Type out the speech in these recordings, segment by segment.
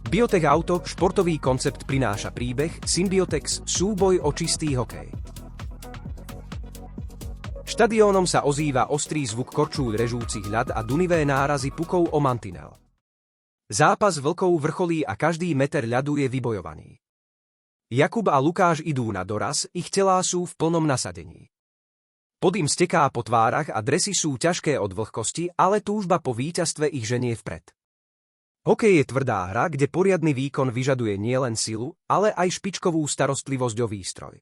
Biotech Auto, športový koncept prináša príbeh, Symbiotex, súboj o čistý hokej. Štadiónom sa ozýva ostrý zvuk korčúľ režúcich ľad a dunivé nárazy pukov o mantinel. Zápas vlkov vrcholí a každý meter ľadu je vybojovaný. Jakub a Lukáš idú na doraz, ich telá sú v plnom nasadení. Pod im steká po tvárach a dresy sú ťažké od vlhkosti, ale túžba po víťazstve ich ženie vpred. Hokej je tvrdá hra, kde poriadny výkon vyžaduje nielen silu, ale aj špičkovú starostlivosť o výstroj.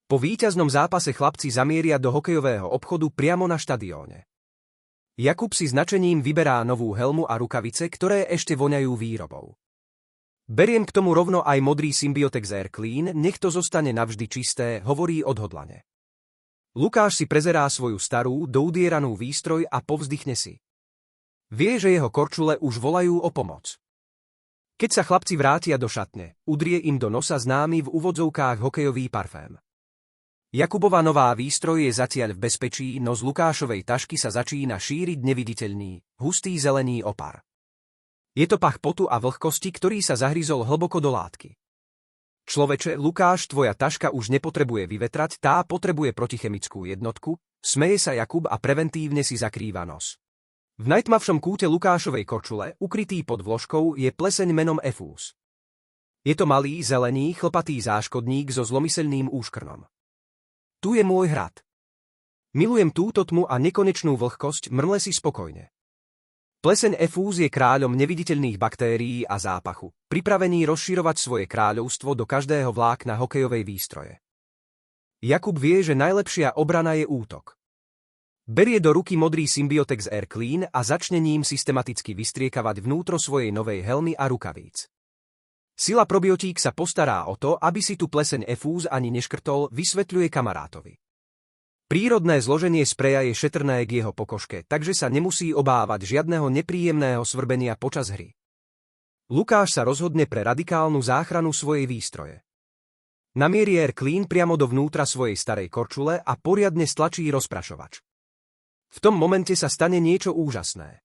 Po víťaznom zápase chlapci zamieria do hokejového obchodu priamo na štadióne. Jakub si značením vyberá novú helmu a rukavice, ktoré ešte voňajú výrobou. Beriem k tomu rovno aj modrý Symbiotex Air Clean, nech to zostane navždy čisté, hovorí odhodlane. Lukáš si prezerá svoju starú, doudieranú výstroj a povzdychne si. Vie, že jeho korčule už volajú o pomoc. Keď sa chlapci vrátia do šatne, udrie im do nosa známy v úvodzovkách hokejový parfém. Jakubova nová výstroj je zatiaľ v bezpečí, no z Lukášovej tašky sa začína šíriť neviditeľný, hustý zelený opar. Je to pach potu a vlhkosti, ktorý sa zahryzol hlboko do látky. Človeče, Lukáš, tvoja taška už nepotrebuje vyvetrať, tá potrebuje protichemickú jednotku, smeje sa Jakub a preventívne si zakrýva nos. V najtmavšom kúte Lukášovej kočule, ukrytý pod vložkou, je pleseň menom Efús. Je to malý, zelený, chlpatý záškodník so zlomyselným úškrnom. Tu je môj hrad. Milujem túto tmu a nekonečnú vlhkosť, mrle si spokojne. Pleseň Efús je kráľom neviditeľných baktérií a zápachu, pripravený rozširovať svoje kráľovstvo do každého vlákna hokejovej výstroje. Jakub vie, že najlepšia obrana je útok. Berie do ruky modrý Symbiotex Air Clean a začne ním systematicky vystriekavať vnútro svojej novej helmy a rukavíc. Sila probiotík sa postará o to, aby si tu pleseň Efús ani neškrtol, vysvetľuje kamarátovi. Prírodné zloženie spreja je šetrné k jeho pokožke, takže sa nemusí obávať žiadneho nepríjemného svrbenia počas hry. Lukáš sa rozhodne pre radikálnu záchranu svojej výstroje. Namierí Air Clean priamo dovnútra svojej starej korčule a poriadne stlačí rozprašovač. V tom momente sa stane niečo úžasné.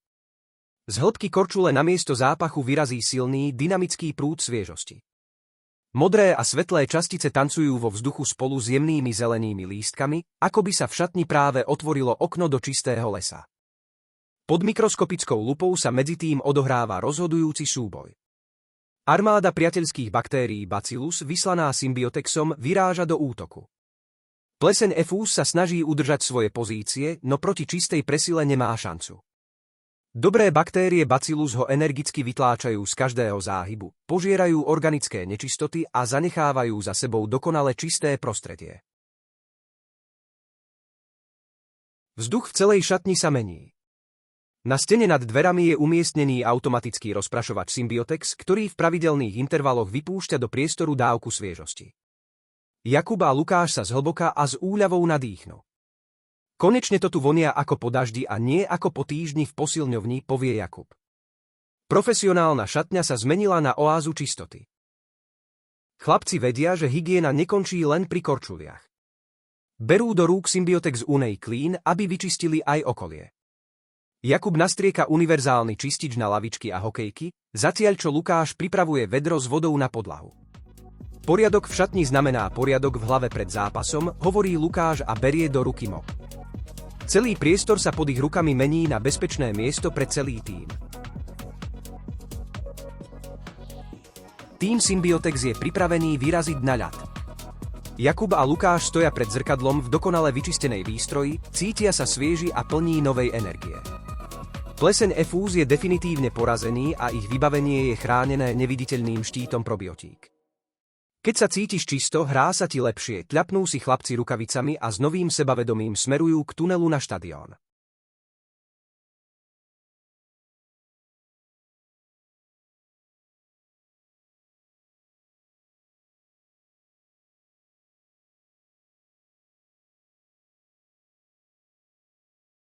Z hĺbky korčule namiesto zápachu vyrazí silný, dynamický prúd sviežosti. Modré a svetlé častice tancujú vo vzduchu spolu s jemnými zelenými lístkami, ako by sa v šatni práve otvorilo okno do čistého lesa. Pod mikroskopickou lupou sa medzitým odohráva rozhodujúci súboj. Armáda priateľských baktérií Bacillus, vyslaná Symbiotexom, vyráža do útoku. Pleseň Efús sa snaží udržať svoje pozície, no proti čistej presile nemá šancu. Dobré baktérie Bacillus ho energicky vytláčajú z každého záhybu, požierajú organické nečistoty a zanechávajú za sebou dokonale čisté prostredie. Vzduch v celej šatni sa mení. Na stene nad dverami je umiestnený automatický rozprašovač Symbiotex, ktorý v pravidelných intervaloch vypúšťa do priestoru dávku sviežosti. Jakub a Lukáš sa zhlboka a s úľavou nadýchnú. Konečne to tu vonia ako po daždi a nie ako po týždni v posilňovni, povie Jakub. Profesionálna šatňa sa zmenila na oázu čistoty. Chlapci vedia, že hygiena nekončí len pri korčuliach. Berú do rúk Symbiotex Unej Clean, aby vyčistili aj okolie. Jakub nastrieka univerzálny čistič na lavičky a hokejky, zatiaľ čo Lukáš pripravuje vedro s vodou na podlahu. Poriadok v šatni znamená poriadok v hlave pred zápasom, hovorí Lukáš a berie do ruky mop. Celý priestor sa pod ich rukami mení na bezpečné miesto pre celý tím. Tím Symbiotex je pripravený vyraziť na ľad. Jakub a Lukáš stoja pred zrkadlom v dokonale vyčistenej výstroji, cítia sa svieži a plní novej energie. Pleseň Efús je definitívne porazený a ich vybavenie je chránené neviditeľným štítom probiotík. Keď sa cítiš čisto, hrá sa ti lepšie, tľapnú si chlapci rukavicami a s novým sebavedomím smerujú k tunelu na štadión.